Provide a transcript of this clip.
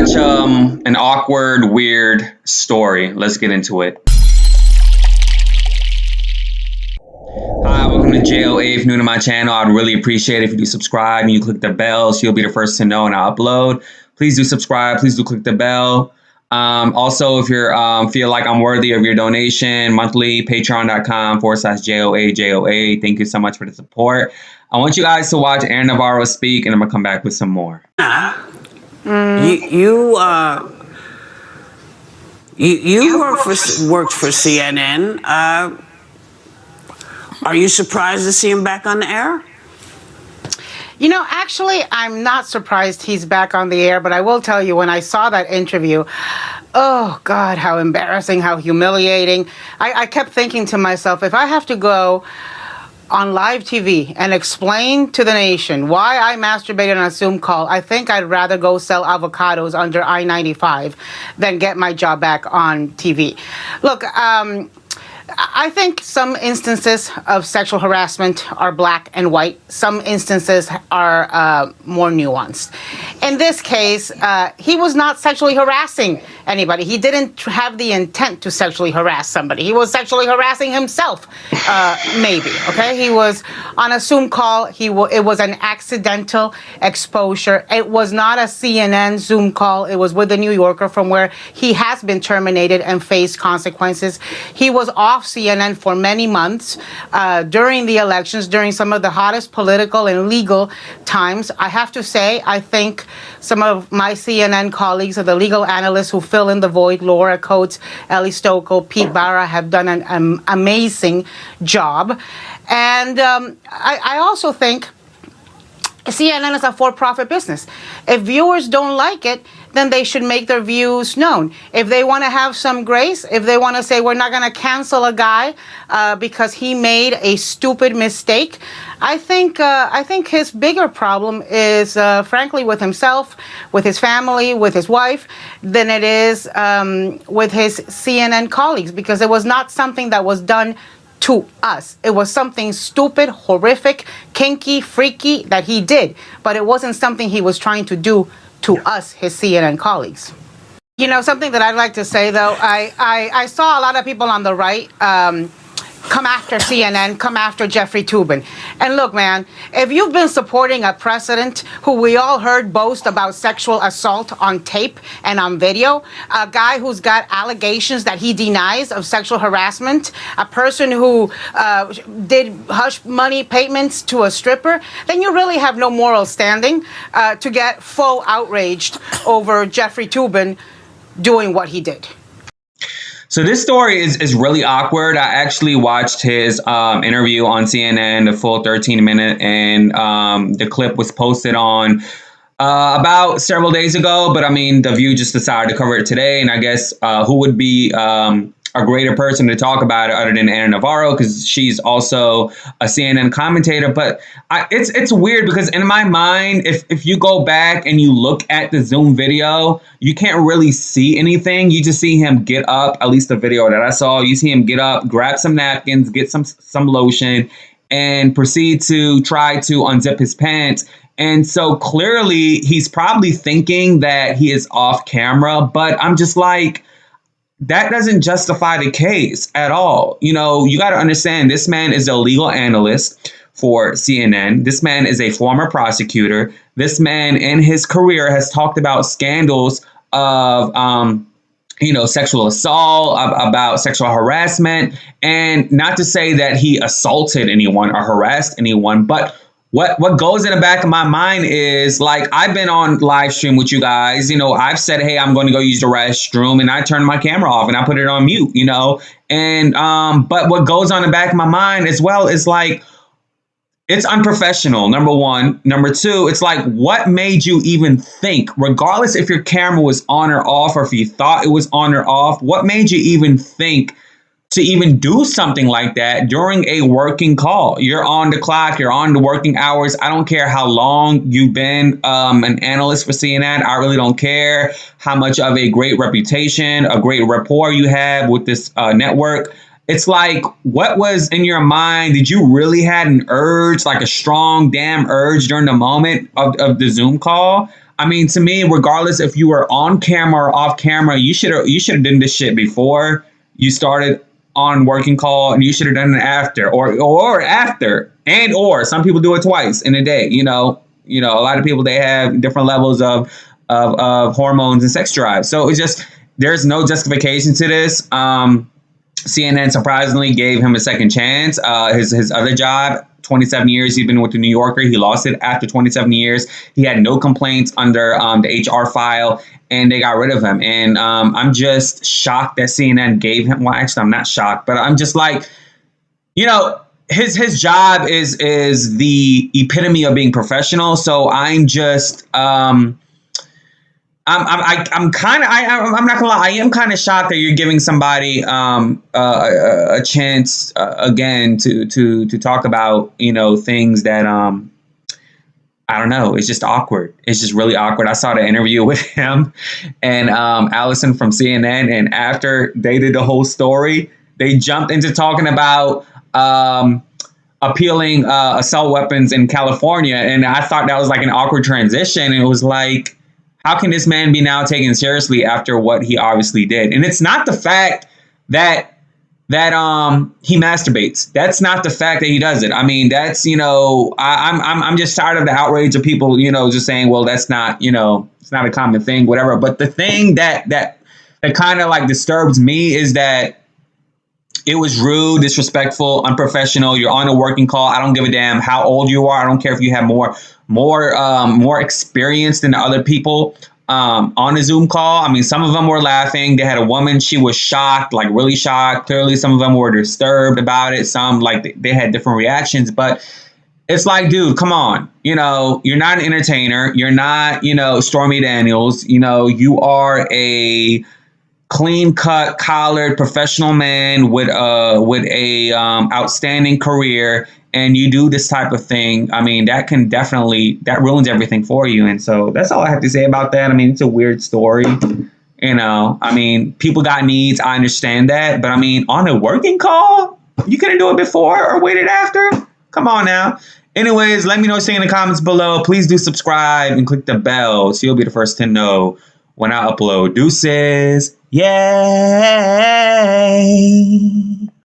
such an awkward, weird story. Let's get into it. Hi, welcome to JOA. If you're new to my channel, I'd really appreciate it if you do subscribe and you click the bell so you'll be the first to know when I upload. Please do subscribe. Please do click the bell. Also, if you feel like I'm worthy of your donation monthly, patreon.com/JOA. Thank you so much for the support. I want you guys to watch Aaron Navarro speak, and I'm going to come back with some more. You worked for CNN. Are you surprised to see him back on the air? You know, actually, I'm not surprised he's back on the air, but I will tell you, when I saw that interview, oh, God, how embarrassing, how humiliating. I kept thinking to myself, if I have to go on live TV and explain to the nation why I masturbated on a Zoom call, I think I'd rather go sell avocados under I-95 than get my job back on TV. Look, I think some instances of sexual harassment are black and white. Some instances are more nuanced. In this case, he was not sexually harassing anybody. He didn't have the intent to sexually harass somebody. He was sexually harassing himself, maybe, okay? He was on a Zoom call. It was an accidental exposure. It was not a CNN Zoom call. It was with the New Yorker, from where he has been terminated and faced consequences. He was off CNN for many months during the elections, during some of the hottest political and legal times. I have to say, I think some of my CNN colleagues, or the legal analysts who fill in the void, Laura Coates, Ellie Stokoe, Pete Barra, have done an amazing job. And I also think CNN is a for-profit business. If viewers don't like it, then they should make their views known. If they want to have some grace, if they want to say we're not going to cancel a guy because he made a stupid mistake, I think his bigger problem is, frankly, with himself, with his family, with his wife, than it is with his CNN colleagues, because it was not something that was done to us. It was something stupid, horrific, kinky, freaky that he did, but it wasn't something he was trying to do to us, his CNN colleagues. You know, something that I'd like to say, though, I saw a lot of people on the right come after CNN, come after Jeffrey Toobin. And look, man, if you've been supporting a president who we all heard boast about sexual assault on tape and on video, a guy who's got allegations that he denies of sexual harassment, a person who did hush money payments to a stripper, then you really have no moral standing to get faux outraged over Jeffrey Toobin doing what he did. So this story is really awkward. I actually watched his interview on CNN, the full 13-minute, and the clip was posted on about several days ago. But I mean, The View just decided to cover it today. And I guess who would be a greater person to talk about it other than Aaron Navarro, because she's also a CNN commentator. But it's weird because in my mind, if you go back and you look at the Zoom video, you can't really see anything. You just see him get up, at least the video that I saw. You see him get up, grab some napkins, get some lotion, and proceed to try to unzip his pants. And so clearly he's probably thinking that he is off camera, but I'm just like, that doesn't justify the case at all. You know, you got to understand, this man is a legal analyst for CNN. This man is a former prosecutor. This man in his career has talked about scandals of, sexual assault, about sexual harassment, and not to say that he assaulted anyone or harassed anyone, but what goes in the back of my mind is, like, I've been on live stream with you guys, I've said, hey, I'm going to go use the restroom, and I turn my camera off and I put it on mute, and but what goes on the back of my mind as well is, like, it's unprofessional, number one. Number two, it's like, what made you even think, regardless if your camera was on or off, or if you thought it was on or off, what made you even think to even do something like that during a working call? You're on the clock, you're on the working hours. I don't care how long you've been an analyst for CNN. I really don't care how much of a great reputation, a great rapport you have with this network. It's like, what was in your mind? Did you really had an urge, like a strong damn urge during the moment of the Zoom call? I mean, to me, regardless if you were on camera or off camera, you should have done this shit before you started on working call, and you should have done it after, or after, and or some people do it twice in a day. A lot of people, they have different levels of hormones and sex drive. So it's just, there's no justification to this. CNN surprisingly gave him a second chance. His other job, 27 years he'd been with the New Yorker. He lost it after 27 years. He had no complaints under the HR file, and they got rid of him. And I'm just shocked that CNN gave him. Well, actually, I'm not shocked, but I'm just like, his job is the epitome of being professional. So I'm just I'm kind of, I'm not gonna lie, I am kind of shocked that you're giving somebody a chance again to talk about things that I don't know. It's just awkward. It's just really awkward. I saw the interview with him and Allison from CNN, and after they did the whole story, they jumped into talking about appealing assault weapons in California, and I thought that was like an awkward transition. And it was like, how can this man be now taken seriously after what he obviously did? And it's not the fact that he masturbates. That's not the fact that he does it. I mean, that's, I'm just tired of the outrage of people, just saying, well, that's not, it's not a common thing, whatever. But the thing that kind of like disturbs me is that it was rude, disrespectful, unprofessional. You're on a working call. I don't give a damn how old you are. I don't care if you have more experience than the other people on a Zoom call. I mean, some of them were laughing. They had a woman. She was shocked, like really shocked. Clearly, some of them were disturbed about it. Some, like, they had different reactions. But it's like, dude, come on. You're not an entertainer. You're not, Stormy Daniels. You are a clean-cut, collared, professional man with a outstanding career, and you do this type of thing. I mean, that ruins everything for you. And so that's all I have to say about that. I mean, it's a weird story. I mean, people got needs. I understand that. But I mean, on a working call, you couldn't do it before or waited after? Come on now. Anyways, let me know what you think in the comments below. Please do subscribe and click the bell so you'll be the first to know when I upload. Deuces. Yay!